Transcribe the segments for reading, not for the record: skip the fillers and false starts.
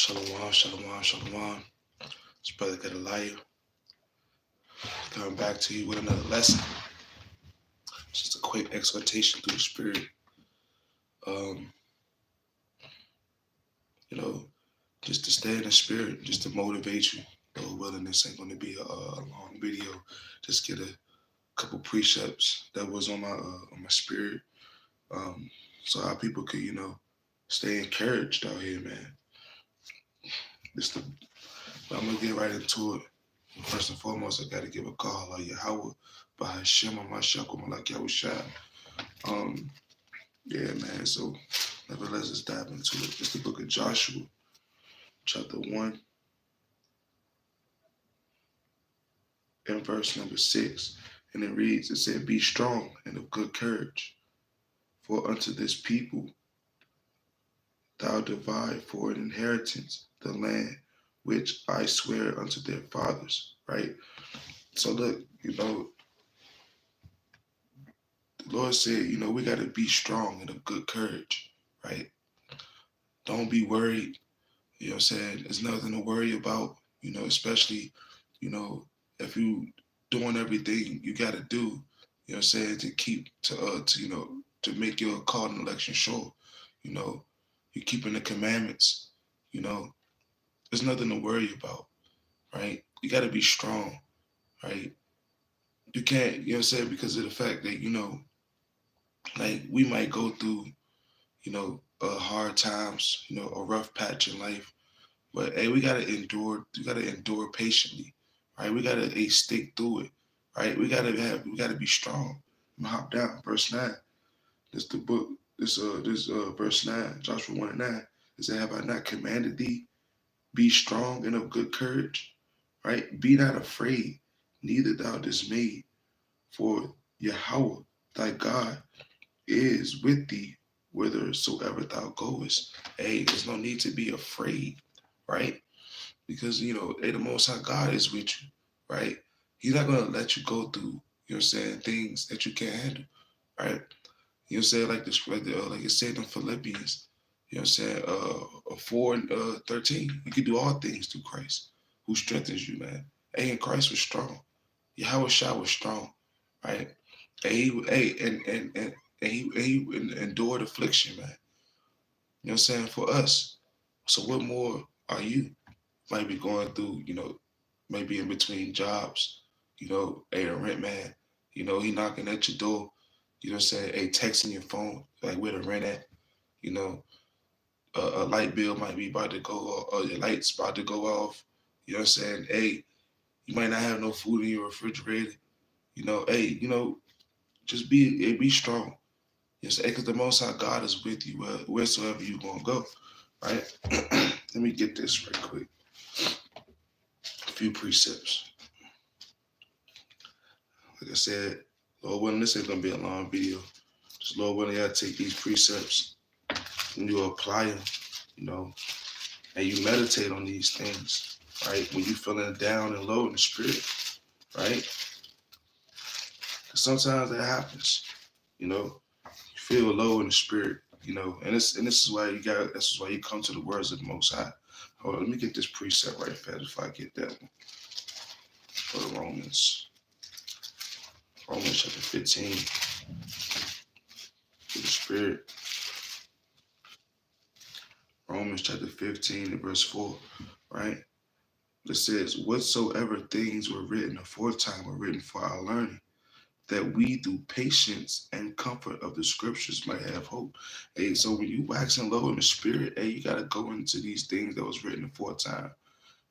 Shalom, shalom, shalom. It's Brother Gedaliah coming back to you with another lesson. Just a quick exhortation through the Spirit. Um, you know, just to stay in the Spirit, just to motivate you. Lord willing, this ain't going to be a long video. Just get a couple precepts that was on my spirit, so our people could stay encouraged out here, man. But I'm gonna get right into it. First and foremost, I gotta give a call like Yahweh by Hashem on my shackle like Yahweh. Yeah, man. So nevertheless, let's dive into it. It's the book of Joshua, chapter 1, and verse number 6. And it said, "Be strong and of good courage, for unto this people thou divide for an inheritance the land which I swear unto their fathers." Right? So look, the Lord said, we got to be strong and of good courage, right? Don't be worried. You know what I'm saying? There's nothing to worry about, especially, if you doing everything you got to do, you know what I'm saying, to keep, to make your call and election sure. You're keeping the commandments, there's nothing to worry about, right? You got to be strong, right? You can't, because of the fact that, like we might go through, hard times, a rough patch in life. But hey, we gotta endure. You gotta endure patiently, right? We gotta stick through it, right? We gotta be strong. I'm gonna hop down, verse 9. This the book. This verse 9, Joshua 1:9. It said, "Have I not commanded thee? Be strong and of good courage, right? Be not afraid, neither thou dismayed, for Yahweh thy God is with thee whithersoever thou goest." Hey, there's no need to be afraid, right? Because, hey, the Most High God is with you, right? He's not going to let you go through, things that you can't handle, right? You know what I'm saying? Like this, like it said in Philippians, 4 and 13. You can do all things through Christ who strengthens you, man. Hey, and Christ was strong. Yahweh Shah was strong, right? And he endured affliction, man. You know what I'm saying? For us. So what more are you? Might be going through, maybe in between jobs, hey, a rent man, he knocking at your door, hey, texting your phone, like where the rent at, you know, a light bill might be about to go, or your light's about to go off, hey, you might not have no food in your refrigerator, hey, just be strong. Because the Most High God is with you wheresoever you gonna go, right? Let me get this right quick. A few precepts. Like I said, Lord willing, this ain't gonna be a long video. Just Lord willing, I take these precepts and you apply them, and you meditate on these things, right? When you feeling down and low in the spirit, right? Because sometimes that happens, you feel low in the spirit, and this is why this is why you come to the words of the Most High. Hold on, let me get this precept right fast if I get that one. For the Romans chapter 15, for the spirit. Romans chapter 15 and verse 4, right? It says, "Whatsoever things were written aforetime were written for our learning, that we through patience and comfort of the scriptures might have hope." Hey, so when you waxing low in the spirit, hey, you gotta go into these things that was written aforetime,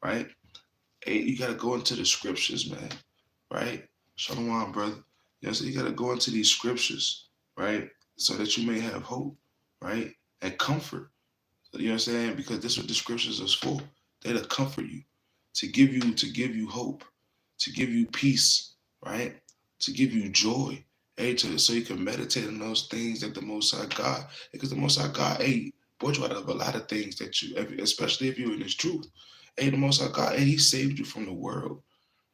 right? Hey, you gotta go into the scriptures, man, right? Shalom, brother. So you gotta go into these scriptures, right? So that you may have hope, right? And comfort. You know what I'm saying? Because this is what the scriptures is for. They're to comfort you, to give you hope, to give you peace, right? To give you joy. Hey, so you can meditate on those things that the Most High God, because the Most High God, hey, brought you out of a lot of things that you, especially if you're in His truth. Hey, the Most High God, hey, He saved you from the world,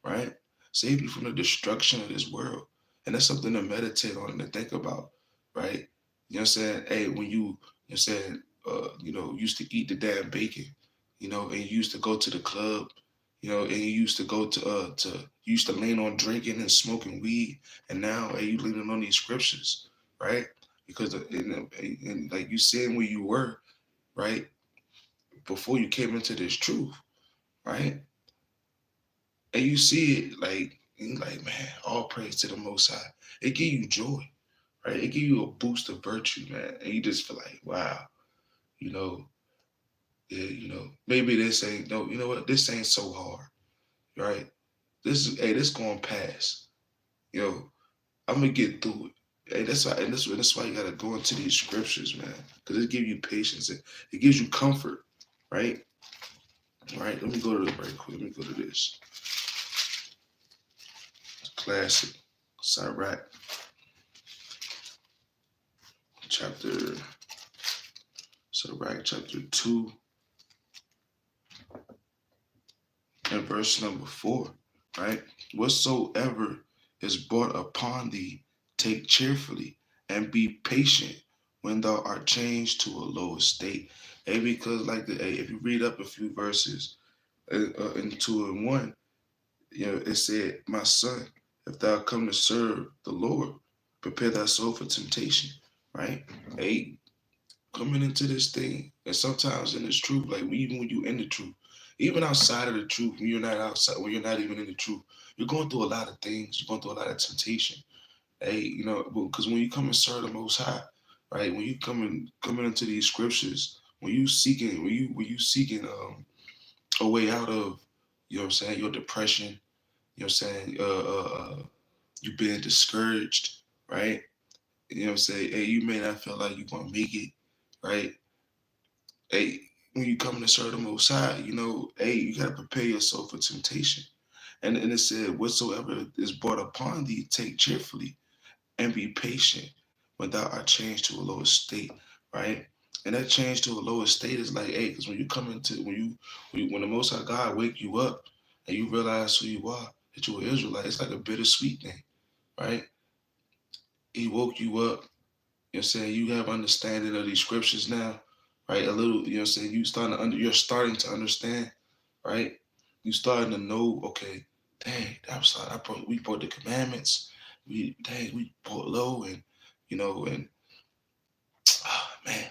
right? Saved you from the destruction of this world. And that's something to meditate on and to think about, right? You know what I'm saying? Hey, when you know what I'm saying, used to eat the damn bacon, and you used to go to the club, and you used to go you used to lean on drinking and smoking weed, and now you leaning on these scriptures, right? Because and like you saying where you were, right, before you came into this truth, right, and you see it like you like, man, all praise to the Most High. It give you joy, right? It give you a boost of virtue, man, and you just feel like, wow, you know, yeah, maybe this ain't no, you know what, this ain't so hard, right? This going past. Yo, I'm gonna get through it. Hey, that's why you gotta go into these scriptures, man, because it gives you patience. It gives you comfort, right? Right. Let me go to it right quick. Let me go to this classic, Sirach, chapter, Sirach, chapter 2, and verse number 4. Right. Whatsoever is brought upon thee, take cheerfully, and be patient when thou art changed to a low estate. Hey, because if you read up a few verses in 2 and 1, it said, "My son, if thou come to serve the Lord, prepare thy soul for temptation." Right? Hey, coming into this thing, and sometimes in this truth, like even when you in the truth, even outside of the truth, when you're not outside, when you're not even in the truth, you're going through a lot of things. You're going through a lot of temptation. Hey, because when you come and serve the Most High, right? When you coming into these scriptures, when you seeking a way out of, what I'm saying, your depression, what I'm saying, you being discouraged, right? What I'm saying, hey, you may not feel like you're gonna make it, right? Hey, when you come to serve the Most High, hey, you gotta prepare yourself for temptation. And it said, "Whatsoever is brought upon thee, take cheerfully, and be patient when thou art changed to a lower state," right? And that change to a lower state is like, hey, because when you come into when the Most High God wake you up and you realize who you are, that you're an Israelite, it's like a bittersweet thing, right? He woke you up. You know what I'm saying? You have understanding of these scriptures now, right? A little, you know what I'm saying? You're starting to understand, right? You starting to know, okay, dang, we brought the commandments. We brought low, and and man,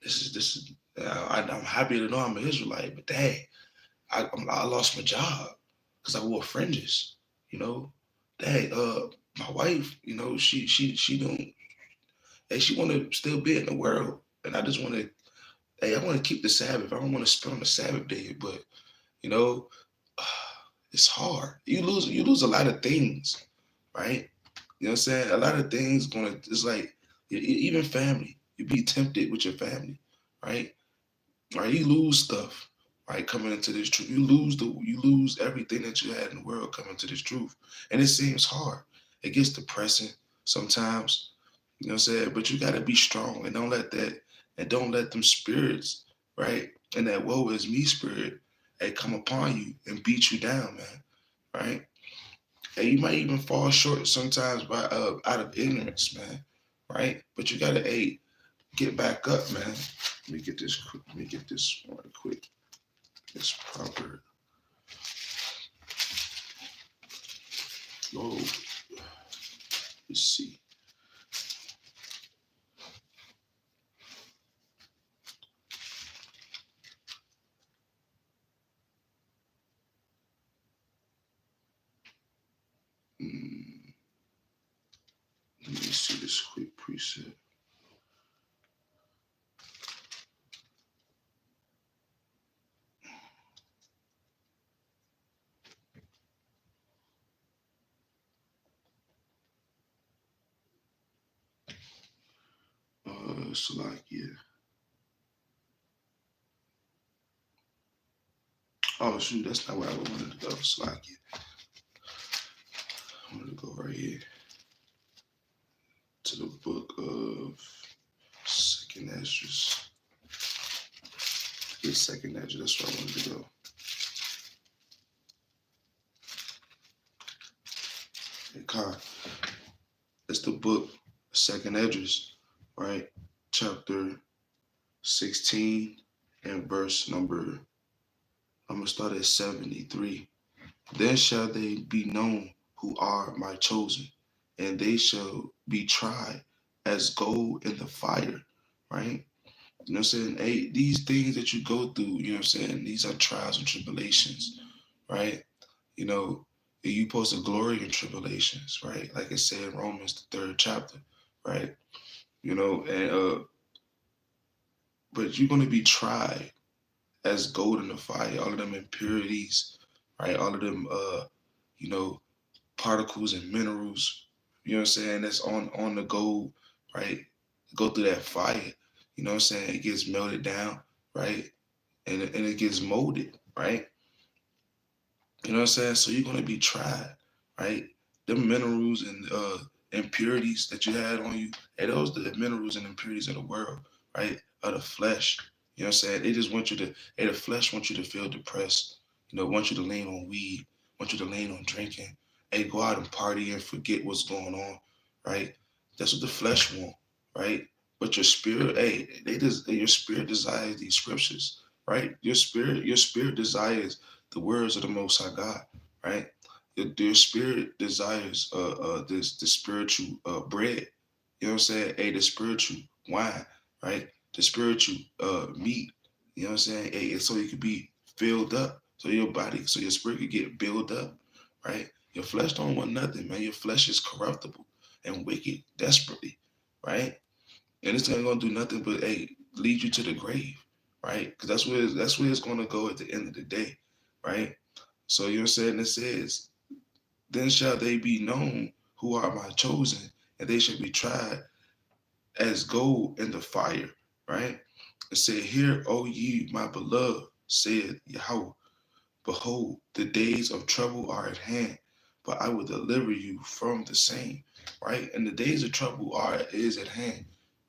this is I'm happy to know I'm an Israelite, but dang, I lost my job because I wore fringes, you know. Dang, my wife, she don't, hey, she want to still be in the world, and I just want to, hey, I want to keep the Sabbath. I don't want to spend on the Sabbath day, but you know, it's hard. You lose a lot of things, right? You know what I'm saying? A lot of things it's like even family. You be tempted with your family, right? Right? You lose stuff, right? Coming into this truth, you lose everything that you had in the world coming to this truth, and it seems hard. It gets depressing sometimes. You know what I'm saying? But you got to be strong, and don't let them spirits, right? And that woe is me spirit, hey, come upon you and beat you down, man, right? And you might even fall short sometimes by out of ignorance, man, right? But you gotta, hey, get back up, man. Let me get this one quick. It's proper. Oh, let's see. Mm, Let me see this quick preset. Salakia. Oh shoot, that's not where I wanted to go. Salakia. I wanted to go right here to the book of Second Ezra. Yeah, Second Ezra. That's where I wanted to go. Hey, Kai, it's the book Second Ezra, right? Chapter 16 and verse number I'm going to start at 73. Then shall they be known who are my chosen, and they shall be tried as gold in the fire, right? You know what I'm saying? Hey, these things that you go through, you know what I'm saying? These are trials and tribulations, right? You know, you supposed to glory in tribulations, right? Like it said in Romans, the third chapter, right? You know, and but you're gonna be tried as gold in the fire, all of them impurities, right? All of them you know, particles and minerals, you know what I'm saying, that's on the gold, right? Go through that fire, you know what I'm saying? It gets melted down, right? And it gets molded, right? You know what I'm saying? So you're gonna be tried, right? The minerals and impurities that you had on you, hey, those the minerals and impurities of the world, right? Of the flesh. You know what I'm saying? They just want you to, hey, the flesh wants you to feel depressed. You know, want you to lean on weed, want you to lean on drinking. Hey, go out and party and forget what's going on, right? That's what the flesh want, right? But your spirit, hey, your spirit desires these scriptures, right? Your spirit desires the words of the Most High God, right? Your spirit desires this the spiritual bread. You know what I'm saying? Hey, the spiritual wine, right? The spiritual meat. You know what I'm saying? Hey, and so you could be filled up, so your body, so your spirit could get built up, right? Your flesh don't want nothing, man. Your flesh is corruptible and wicked desperately, right? And it's not gonna do nothing but lead you to the grave, right? Because that's where it's gonna go at the end of the day, right? So you know what I'm saying? It says, "Then shall they be known who are my chosen, and they shall be tried as gold in the fire." Right? It said, "Hear, O ye my beloved," said Yahweh. "Behold, the days of trouble are at hand, but I will deliver you from the same." Right? And the days of trouble is at hand.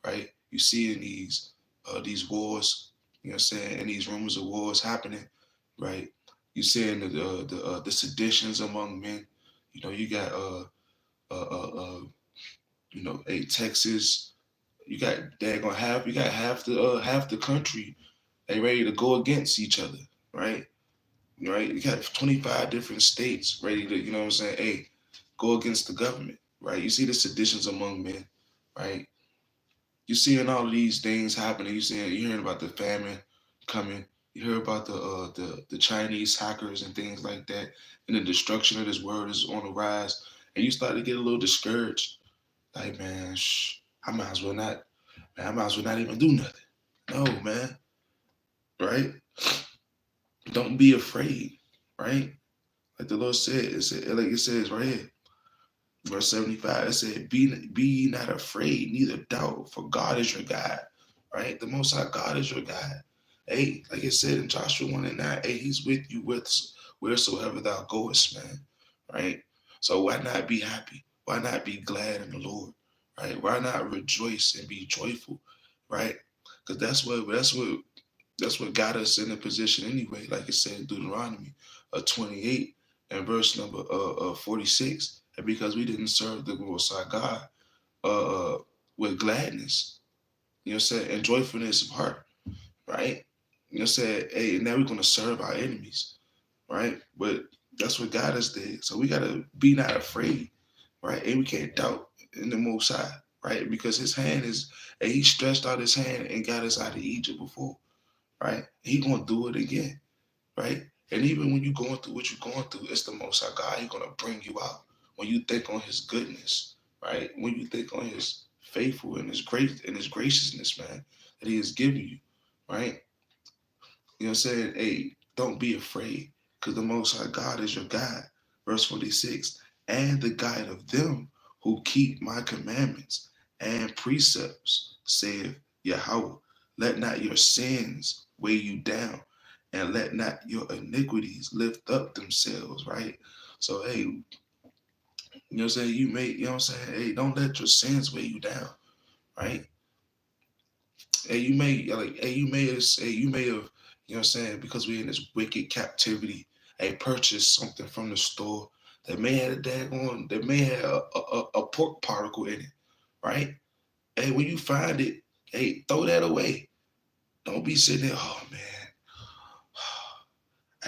Right? You see in these wars, you know what I'm saying, and these rumors of wars happening, right? You see in the seditions among men. You know, you got you know, Texas. You got you got half the country they ready to go against each other, right? Right? You got 25 different states ready to, you know what I'm saying, hey, go against the government, right? You see the seditions among men, right? You're seeing all of these things happening. You're hearing about the famine coming. You hear about the Chinese hackers and things like that, and the destruction of this world is on the rise. And you start to get a little discouraged. Like, man, I might as well not. Man, I might as well not even do nothing. No, man, right? Don't be afraid, right? Like the Lord said, like it says right here, verse 75, it said, be ye not afraid, neither doubt, for God is your God. Right? The Most High God is your God. Hey, like it said in Joshua 1 and 9, hey, he's with you wheresoever thou goest, man. Right? So why not be happy? Why not be glad in the Lord? Right? Why not rejoice and be joyful? Right? Because that's what got us in a position anyway, like it said in Deuteronomy 28 and verse number 46. And because we didn't serve the Most High God uh, with gladness, you know what I'm saying, and joyfulness of heart, right? You know what I'm saying? Hey, now we're going to serve our enemies, right? But that's what got us there. So we got to be not afraid, right? And we can't doubt in the Most High, right? Because his hand is, and he stretched out his hand and got us out of Egypt before, right? He gonna do it again, right? And even when you're going through what you're going through, it's the Most High God. He's gonna bring you out. When you think on His goodness, right? When you think on His faithful and His grace and His graciousness, man, that He has given you, right? You know what I'm saying? Hey, don't be afraid, because the Most High God is your guide. Verse 46, and the guide of them who keep my commandments and precepts, saith Yahweh. Let not your sins weigh you down, and let not your iniquities lift up themselves, right? So, hey, you know what I'm saying? You know what I'm saying? Hey, don't let your sins weigh you down, right? You may have, you know what I'm saying, because we're in this wicked captivity, purchased something from the store that may have a daggone, that may have a pork particle in it, right? Hey, when you find it, hey, throw that away. Don't be sitting there, oh man,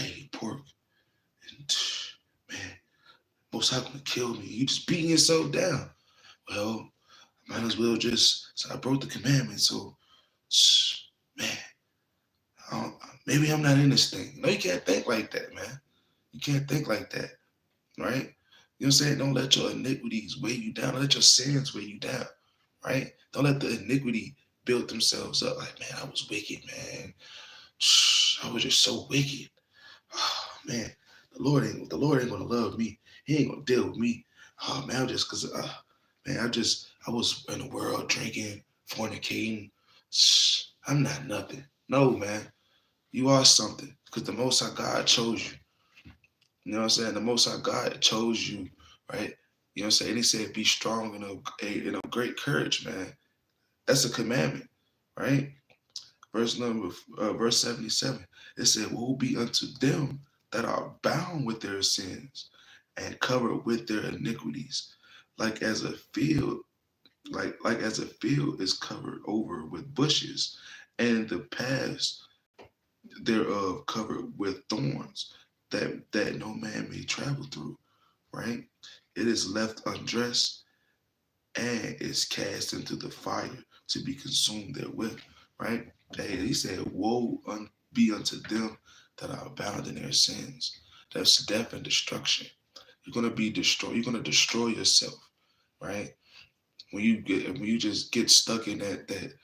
I ate pork, and man, most likely gonna kill me. You just beating yourself down. Well, I might as well just. So I broke the commandment. So, man, maybe I'm not in this thing. No, you can't think like that, man. You can't think like that, right? You know what I'm saying? Don't let your iniquities weigh you down. Don't let your sins weigh you down, right? Don't let the iniquity build themselves up. Like, man, I was wicked, man. I was just so wicked. Oh, man, the Lord ain't gonna love me. He ain't gonna deal with me. Oh man, just cause man, I was in the world drinking, fornicating. I'm not nothing. No, man, you are something. Cause the Most High God chose you. You know what I'm saying? The Most High God chose you, right? You know what I'm saying? He said, "Be strong and of great courage, man." That's a commandment, right? Verse 77. It said, "Woe be unto them that are bound with their sins and covered with their iniquities, like as a field, like as a field is covered over with bushes, and the paths thereof covered with thorns, that no man may travel through." Right? It is left undressed and is cast into the fire to be consumed therewith. Right? Hey, he said, be unto them that are bound in their sins. That's death and destruction. You're gonna be destroyed. You're gonna destroy yourself, right? When you just get stuck in that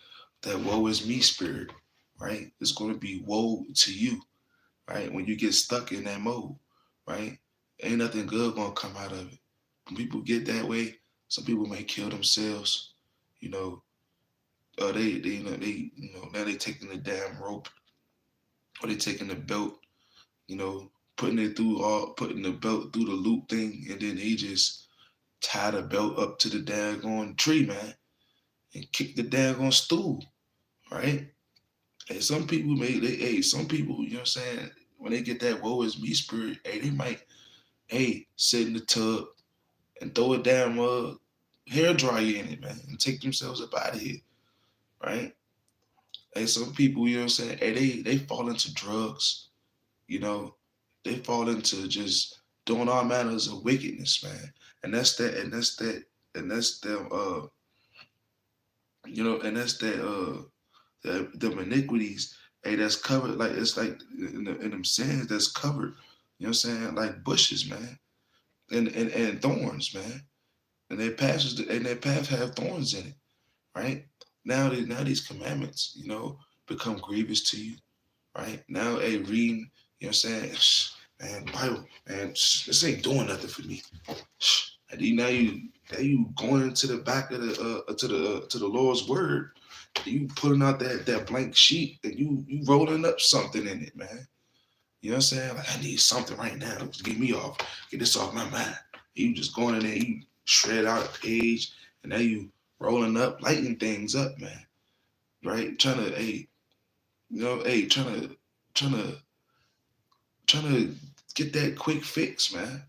woe is me spirit, right? It's gonna be woe to you, right? When you get stuck in that mode, right? Ain't nothing good gonna come out of it. When people get that way, some people may kill themselves. You know, now they taking the damn rope, or they taking the belt. You know, putting the belt through the loop thing, and then they just tie the belt up to the daggone tree, man, and kick the daggone stool, right? And some people, you know what I'm saying, when they get that woe is me spirit, hey, they might, hey, sit in the tub and throw a damn hair dryer in it, man, and take themselves up out of here, right? Hey, some people, you know what I'm saying, hey, they fall into drugs, you know, they fall into just doing all manners of wickedness, man, and that's them, and that's that the iniquities, hey, that's covered, like it's like in them sins that's covered, you know what I'm saying, like bushes, man, and thorns, man, and their path have thorns in it, right? Now these commandments, become grievous to you, right? Now, hey, reading, you know what I'm saying, man, Bible, man, this ain't doing nothing for me. And now you going into the back of the to the Lord's word. You pulling out that blank sheet and you rolling up something in it, man. You know what I'm saying? Like, I need something right now to get me off, get this off my mind. You just going in there, you shred out a page, and now you rolling up, lighting things up, man. Right? Trying to, hey, trying to, trying to get that quick fix, man.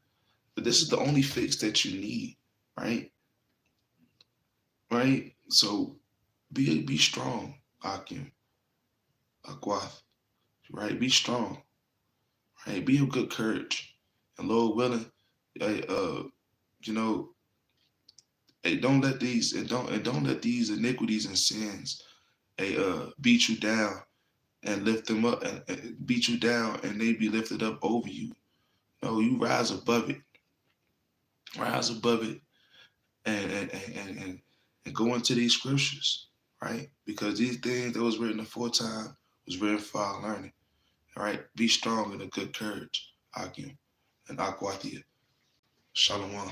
But this is the only fix that you need, right? Right? So be strong, Akim, Akwath, right? Be strong, right? Be of good courage, and Lord willing, hey, you know, hey, don't let these iniquities and sins, hey, beat you down and lift them up and beat you down and they be lifted up over you. No, you rise above it, and go into these scriptures, right? Because these things that was written aforetime was written for our learning. All right, be strong and of good courage, Akim and Akwathia. Shalom.